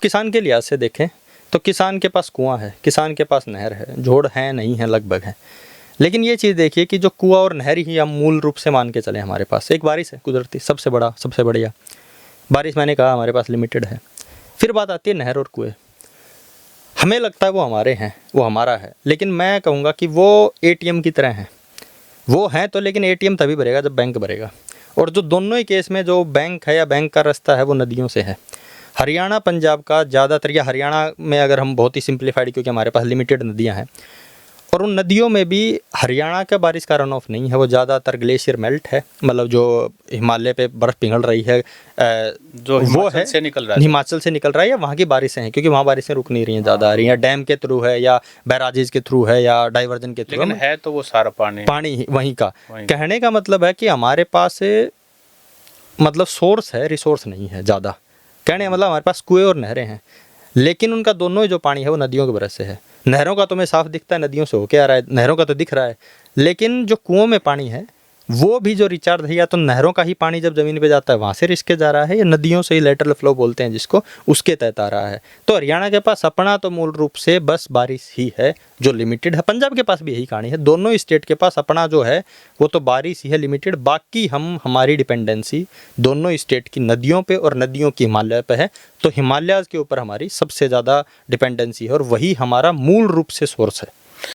किसान के लिहाज से देखें तो किसान के पास कुआं है, किसान के पास नहर है, जोड़ है नहीं है, लगभग है। लेकिन ये चीज़ देखिए कि जो कुआं और नहर ही हम मूल रूप से मान के चले, हमारे पास एक बारिश है कुदरती, सबसे बड़ा सबसे बढ़िया बारिश, मैंने कहा हमारे पास लिमिटेड है। फिर बात आती है नहर और कुएँ। हमें लगता है वो हमारे हैं, वो हमारा है, लेकिन मैं कहूँगा कि वो एटीएम की तरह हैं। वो हैं तो, लेकिन एटीएम तभी भरेगा जब बैंक भरेगा। और जो दोनों ही केस में जो बैंक है या बैंक का रास्ता है वो नदियों से है। हरियाणा पंजाब का ज़्यादातर, या हरियाणा में अगर हम बहुत ही सिंप्लीफाइड, क्योंकि हमारे पास लिमिटेड नदियाँ हैं, और उन नदियों में भी हरियाणा का बारिश का रन ऑफ नहीं है, वो ज़्यादातर ग्लेशियर मेल्ट है, मतलब जो हिमालय पे बर्फ़ पिघल रही है, जो हिमाचल से निकल रहा है, हिमाचल से निकल रहा है, या वहाँ की बारिशें हैं, क्योंकि वहाँ बारिशें रुक नहीं रही हैं, ज़्यादा आ रही हैं, डैम के थ्रू है या बैराजेज के थ्रू है या डाइवर्जन के थ्रू, लेकिन है तो वो सारा पानी वहीं का। कहने का मतलब है कि हमारे पास मतलब सोर्स है, रिसोर्स नहीं है ज़्यादा। कहने का मतलब हमारे पास कुएँ और नहरें हैं, लेकिन उनका दोनों ही जो पानी है वो नदियों के वजह से है। नहरों का तुम्हें साफ दिखता है, नदियों से होके आ रहा है, नहरों का तो दिख रहा है, लेकिन जो कुओं में पानी है वो भी जो रिचार्ज है, या तो नहरों का ही पानी जब ज़मीन पे जाता है वहाँ से रिसके जा रहा है, या नदियों से ही लेटरल फ्लो बोलते हैं जिसको, उसके तहत आ रहा है। तो हरियाणा के पास अपना तो मूल रूप से बस बारिश ही है जो लिमिटेड है। पंजाब के पास भी यही कहानी है, दोनों ही स्टेट के पास अपना जो है वो तो बारिश ही है लिमिटेड। बाकी हमारी डिपेंडेंसी दोनों ही स्टेट की नदियों पे और नदियों की हिमालय पे है। तो हिमालय के ऊपर हमारी सबसे ज़्यादा डिपेंडेंसी है और वही हमारा मूल रूप से सोर्स है।